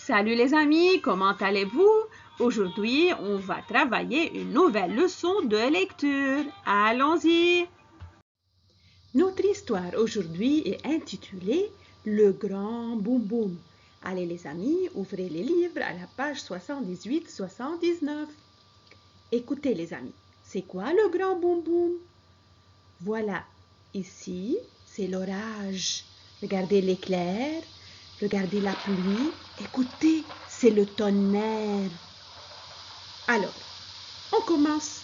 Salut les amis, comment allez-vous? Aujourd'hui, on va travailler une nouvelle leçon de lecture. Allons-y! Notre histoire aujourd'hui est intitulée Le Grand Boum Boum. Allez les amis, ouvrez les livres à la page 78-79. Écoutez les amis, c'est quoi le Grand Boum Boum? Voilà, ici, c'est l'orage. Regardez l'éclair, regardez la pluie. Écoutez, c'est le tonnerre. Alors, on commence.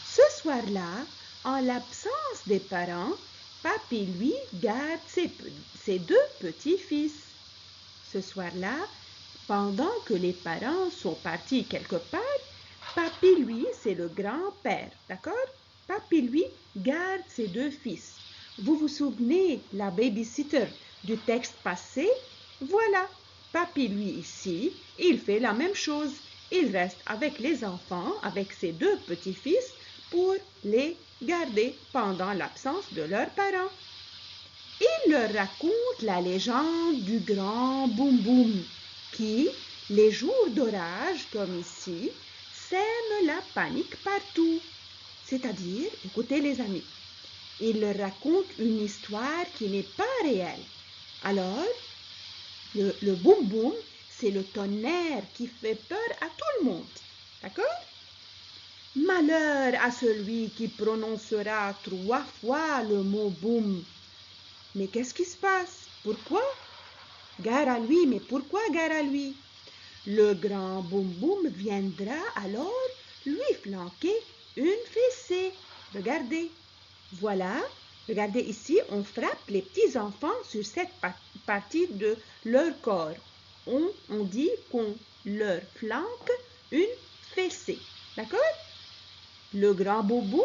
Ce soir-là, en l'absence des parents, papy, lui, garde ses deux petits-fils. Ce soir-là, pendant que les parents sont partis quelque part, papy, lui, c'est le grand-père, d'accord? Papy, lui, garde ses deux fils. Vous vous souvenez, la babysitter du texte passé? Voilà, papy, lui, ici, il fait la même chose. Il reste avec les enfants, avec ses deux petits-fils, pour les garder pendant l'absence de leurs parents. Il leur raconte la légende du grand Boum Boum qui, les jours d'orage comme ici, sème la panique partout. C'est-à-dire, écoutez les amis, il leur raconte une histoire qui n'est pas réelle. Alors, le Boum Boum, c'est le tonnerre qui fait peur à tout le monde. D'accord? Malheur à celui qui prononcera 3 fois le mot boum. Mais qu'est-ce qui se passe? Pourquoi? Gare à lui, mais pourquoi gare à lui? Le grand boum boum viendra alors lui flanquer une fessée. Regardez. Voilà. Regardez ici, on frappe les petits enfants sur cette partie de leur corps. On dit qu'on leur flanque une fessée. D'accord? Le grand boum boum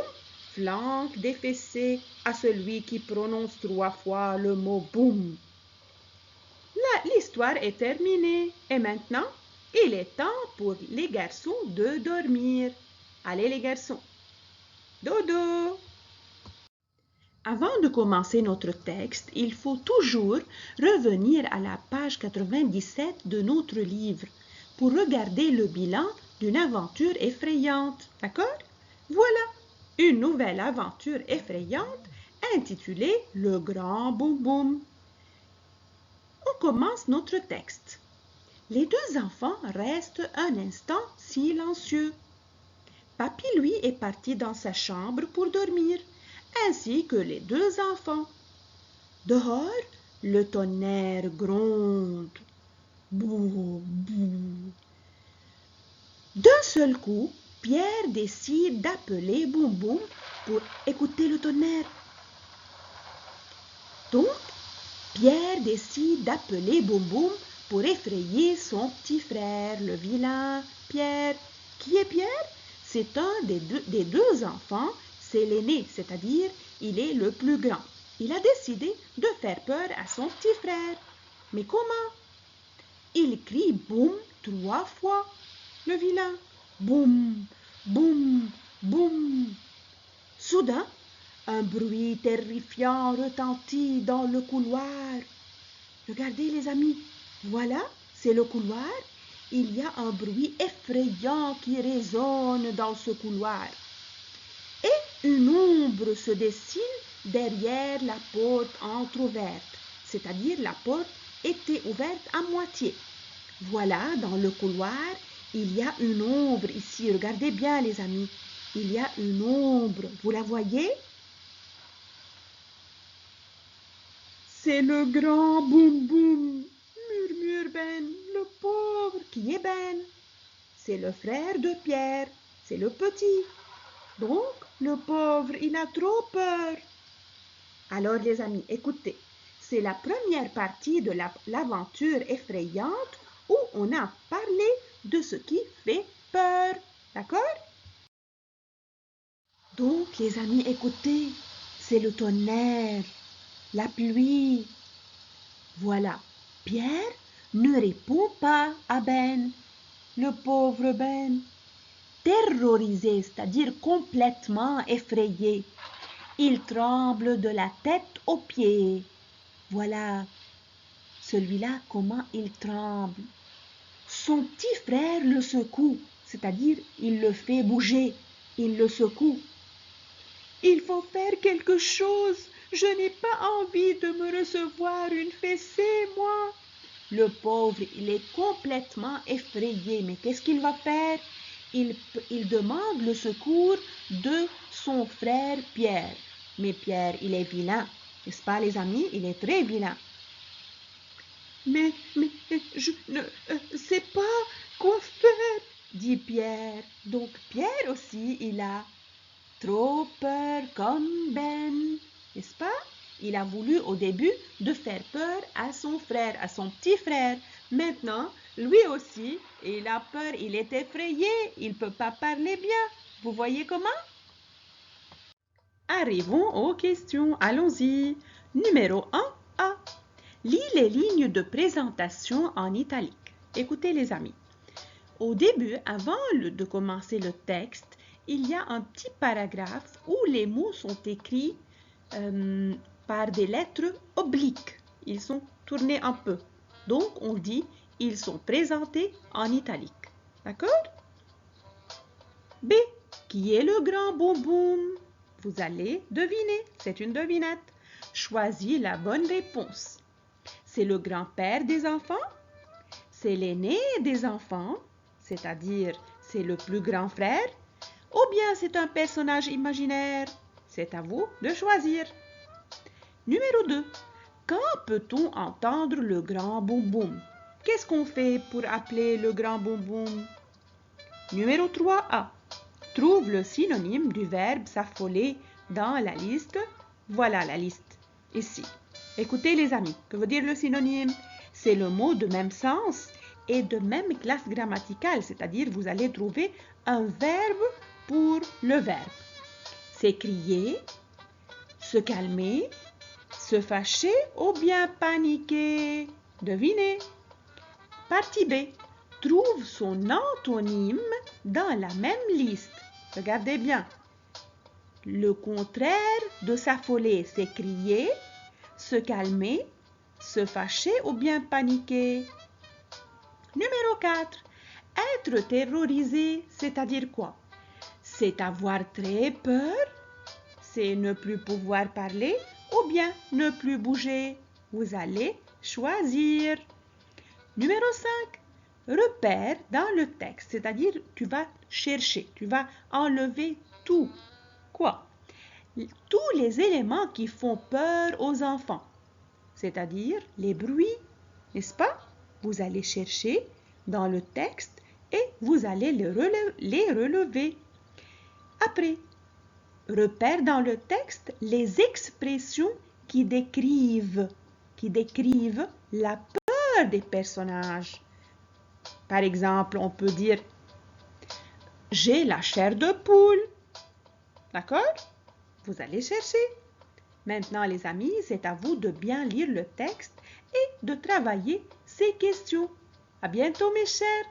flanque des fessées à celui qui prononce 3 fois le mot boum. L'histoire est terminée et maintenant, il est temps pour les garçons de dormir. Allez les garçons, dodo! Avant de commencer notre texte, il faut toujours revenir à la page 97 de notre livre pour regarder le bilan d'une aventure effrayante. D'accord? Voilà, une nouvelle aventure effrayante intitulée Le Grand Boum Boum. On commence notre texte. Les deux enfants restent un instant silencieux. Papy, lui, est parti dans sa chambre pour dormir, ainsi que les deux enfants. Dehors, le tonnerre gronde. Bouh, bouh. D'un seul coup, Pierre décide d'appeler Boum Boum pour écouter le tonnerre. Donc, Pierre décide d'appeler Boum Boum pour effrayer son petit frère, le vilain Pierre. Qui est Pierre? C'est un des deux enfants, c'est l'aîné, c'est-à-dire il est le plus grand. Il a décidé de faire peur à son petit frère. Mais comment? Il crie boum 3 fois, le vilain. Boum, boum, boum. Soudain, un bruit terrifiant retentit dans le couloir. Regardez les amis, voilà, c'est le couloir. Il y a un bruit effrayant qui résonne dans ce couloir. Et une ombre se dessine derrière la porte entr'ouverte, c'est-à-dire la porte était ouverte à moitié. Voilà, dans le couloir, il y a une ombre ici. Regardez bien les amis, il y a une ombre. Vous la voyez? C'est le grand Boum Boum, murmure Ben, le pauvre. Qui est Ben? C'est le frère de Pierre, c'est le petit. Donc, le pauvre, il a trop peur. Alors les amis, écoutez, c'est la première partie de l'aventure effrayante où on a parlé de ce qui fait peur. D'accord? Donc les amis, écoutez, c'est le tonnerre, la pluie. Voilà, Pierre ne répond pas à Ben, le pauvre Ben. Terrorisé, c'est-à-dire complètement effrayé. Il tremble de la tête aux pieds. Voilà, celui-là, comment il tremble. Son petit frère le secoue, c'est-à-dire il le fait bouger, il le secoue. Il faut faire quelque chose, je n'ai pas envie de me recevoir une fessée, moi. Le pauvre, il est complètement effrayé, mais qu'est-ce qu'il va faire? Il demande le secours de son frère Pierre. Mais Pierre, il est vilain, n'est-ce pas les amis? Il est très vilain. Mais je ne sais pas quoi faire, dit Pierre. Donc Pierre aussi, il a trop peur comme Ben, n'est-ce pas? Il a voulu au début de faire peur à son frère, à son petit frère. Maintenant, lui aussi, il a peur, il est effrayé, il ne peut pas parler bien. Vous voyez comment? Arrivons aux questions, allons-y. Numéro 1A. Lis les lignes de présentation en italique. Écoutez les amis. Au début, avant de commencer le texte, il y a un petit paragraphe où les mots sont écrits par des lettres obliques. Ils sont tournés un peu. Donc, on dit ils sont présentés en italique. D'accord? B. Qui est le grand boum boum? Vous allez deviner. C'est une devinette. Choisis la bonne réponse. C'est le grand-père des enfants? C'est l'aîné des enfants? C'est-à-dire c'est le plus grand frère? Ou bien c'est un personnage imaginaire? C'est à vous de choisir. Numéro 2. Quand peut-on entendre le grand boum boum? Qu'est-ce qu'on fait pour appeler le grand boum boum? Numéro 3A. Trouve le synonyme du verbe s'affoler dans la liste. Voilà la liste, ici. Écoutez les amis, que veut dire le synonyme? C'est le mot de même sens et de même classe grammaticale, c'est-à-dire vous allez trouver un verbe pour le verbe. C'est crier, se calmer, se fâcher ou bien paniquer. Devinez. Partie B. Trouve son antonyme dans la même liste. Regardez bien. Le contraire de s'affoler, c'est crier, se calmer, se fâcher ou bien paniquer. Numéro 4. Être terrorisé, c'est-à-dire quoi? C'est avoir très peur, c'est ne plus pouvoir parler ou bien ne plus bouger. Vous allez choisir. Numéro 5. Repère dans le texte, c'est-à-dire tu vas chercher, tu vas enlever tout. Quoi? Tous les éléments qui font peur aux enfants, c'est-à-dire les bruits, n'est-ce pas? Vous allez chercher dans le texte et vous allez les relever. Après, repère dans le texte les expressions qui décrivent la peur des personnages. Par exemple, on peut dire « J'ai la chair de poule ». D'accord? Vous allez chercher. Maintenant, les amis, c'est à vous de bien lire le texte et de travailler ces questions. À bientôt, mes chers!